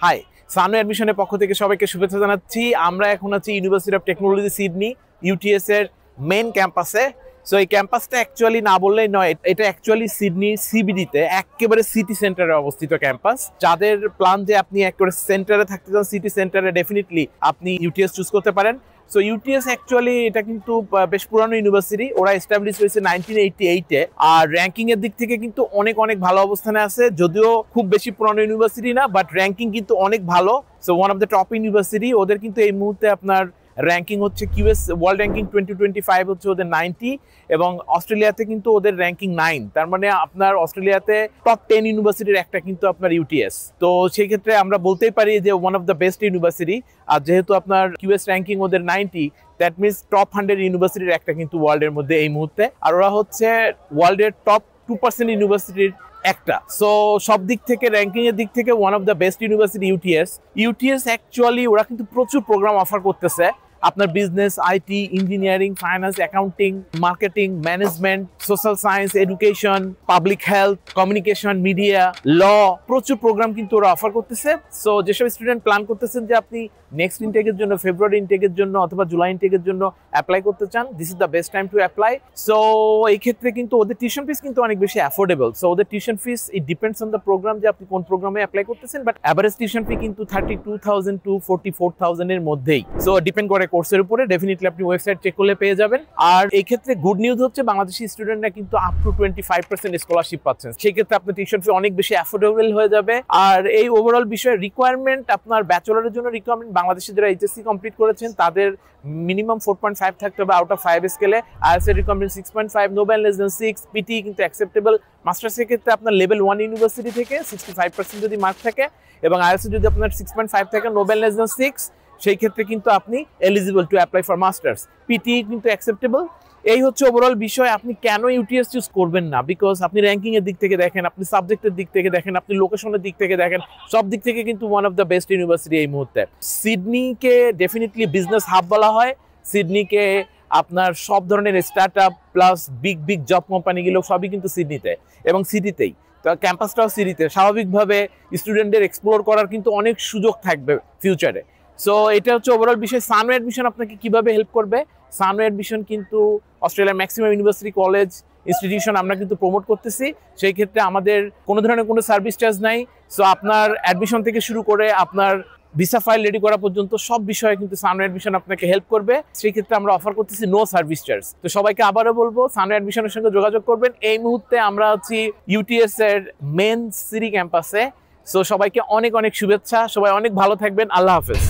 High, Sanu অ্যাডমিশনের পক্ষ থেকে সবাইকে শুভেচ্ছা জানাচ্ছি। আমরা এখন আছি university of technology Sydney UTS এর মেইন ক্যাম্পাসে। সো এই ক্যাম্পাসটা অ্যাকচুয়ালি না বললেই নয়, এটা অ্যাকচুয়ালি সিডনি সিবিডিতে একেবারে সিটি সেন্টারে অবস্থিত ক্যাম্পাস। যাদের প্ল্যান যে আপনি একেবারে সেন্টারে থাকতে চান, সিটি সেন্টারে, ডেফিনেটলি আপনি ইউটিএস চুজ করতে পারেন। সো ইউটিএস অ্যাকচুয়ালি এটা কিন্তু বেশ পুরানো ইউনিভার্সিটি। ওরা এস্টাবলিশ হয়েছে 1988-এ। আর র্যাঙ্কিং এর দিক থেকে কিন্তু অনেক অনেক ভালো অবস্থানে আছে, যদিও খুব বেশি পুরানো ইউনিভার্সিটি না, বাট র্যাঙ্কিং কিন্তু অনেক ভালো। So one of the top university. ওদের কিন্তু এই মুহূর্তে আপনার র্যাঙ্কিং হচ্ছে কিউএস ওয়ার্ল্ড র্যাঙ্কিং 2025 হচ্ছে ওদের 90, এবং অস্ট্রেলিয়াতে কিন্তু ওদের র্যাঙ্কিং 9। তার মানে আপনার অস্ট্রেলিয়াতে টপ 10 ইউনিভার্সিটির একটা কিন্তু আপনার ইউটিএস। তো সেই ক্ষেত্রে আমরা বলতেই পারি যে one of the best university. আর যেহেতু আপনার কিউএস র্যাঙ্কিং ওদের 90, দ্যাট মিনস টপ 100 ইউনিভার্সিটির একটা কিন্তু ওয়ার্ল্ডের মধ্যে এই মুহূর্তে। আর ওরা হচ্ছে ওয়ার্ল্ডের টপ 2% ইউনিভার্সিটির একটা। সো সব দিক থেকে, র্যাঙ্কিং এর দিক থেকে one of the best university UTS actually ওরা কিন্তু প্রচুর প্রোগ্রাম অফার করতেছে। আপনার business, IT, engineering, finance, accounting, marketing, management, social science, education, public health, communication, media, law, প্রচুর প্রোগ্রাম কিন্তু ওরা অফার করতেছে। সো যেসব স্টুডেন্ট প্ল্যান করতেছেন যে আপনি নেক্সট ইনটেকের জন্য, ফেব্রুয়ারি ইনটেকের জন্য অথবা জুলাই ইনটেকের জন্য অ্যাপ্লাই করতে চান, this is the best time to apply. So এই ক্ষেত্রে কিন্তু ওদের টিউশন ফিস কিন্তু অনেক বেশি অ্যাফোর্ডেবল। সো ওদের tuition fees it depends on the programme, যে আপনি কোন প্রোগ্রামে অ্যাপ্লাই করতেছেন, বাট অ্যাভারেজ টিউশন ফি কিন্তু 32,000 টু 44,000 এর মধ্যেই। সো ডিপেন্ড করে কোর্সের উপরে। ডেফিনেটলি আপনি ওয়েবসাইট চেক করলে পেয়ে যাবেন। আর এই ক্ষেত্রে গুড নিউজ হচ্ছে বাংলাদেশি স্টুডেন্টরা কিন্তু আপ টু 25% স্কলারশিপ পাচ্ছেন। সেই ক্ষেত্রে আপনার টিউশন ফি অনেক বেশি অ্যাফোর্ডেবল হয়ে যাবে। আর এই ওভারঅল বিষয়ে রিকোয়ারমেন্ট, আপনার ব্যাচেলরের জন্য রিকোয়ারমেন্ট, বাংলাদেশে যারা এইচএসসি কমপ্লিট করেছেন তাদের মিনিমাম 4.5 থাকতে হবে আউট অফ 5 স্কেলে। আইএলটিএস এর requirement 6.5, no band less then 6। PT কিন্তু অ্যাকসেপ্টেবল। মাস্টার্সের ক্ষেত্রে আপনার লেভেল 1 ইউনিভার্সিটি থেকে 65% যদি মার্ক থাকে, এবং আইএলটিএস যদি আপনার 6.5 থাকে, নো ব্যান লেস দেন 6, সেই ক্ষেত্রে কিন্তু আপনি eligible to apply for masters. PT কিন্তু অ্যাকসেপ্টেবল। এই হচ্ছে ওভারঅল বিষয়। আপনি কেন ইউটিএস চুজ করবেন না? বিকজ আপনি র্যাঙ্কিং এর দিক থেকে দেখেন, আপনি সাবজেক্টের দিক থেকে দেখেন, আপনি লোকেশনের দিক থেকে দেখেন, সব দিক থেকে কিন্তু one of the best university এই মুহূর্তে। সিডনিকে ডেফিনেটলি বিজনেস হাব বলা হয়। সিডনিকে আপনার সব ধরনের start up plus big big job কোম্পানিগুলো সবই কিন্তু সিডনিতে এবং সিটিতেই। তো ক্যাম্পাসটাও সিটিতে। স্বাভাবিকভাবে স্টুডেন্টদের এক্সপ্লোর করার কিন্তু অনেক সুযোগ থাকবে ফিউচারে। সো এটা হচ্ছে ওভারঅল বিষয়। সানু অ্যাডমিশন আপনাকে কিভাবে হেল্প করবে? সানু অ্যাডমিশন কিন্তু অস্ট্রেলিয়ার ম্যাক্সিমাম ইউনিভার্সিটি, কলেজ, ইনস্টিটিউশন আমরা কিন্তু প্রমোট করতেছি। সেই ক্ষেত্রে আমাদের কোনো ধরনের কোনো সার্ভিস চার্জ নাই। সো আপনার অ্যাডমিশন থেকে শুরু করে আপনার ভিসা ফাইল রেডি করা পর্যন্ত সব বিষয়ে কিন্তু সানু অ্যাডমিশন আপনাকে হেল্প করবে। সেই ক্ষেত্রে আমরা অফার করতেছি নো সার্ভিস চার্জ। তো সবাইকে আবারও বলবো, সানু অ্যাডমিশনের সঙ্গে যোগাযোগ করবেন। এই মুহূর্তে আমরা আছি ইউটিএস এর মেন সিটি ক্যাম্পাসে। সো সবাইকে অনেক অনেক শুভেচ্ছা। সবাই অনেক ভালো থাকবেন। আল্লাহ হাফেজ।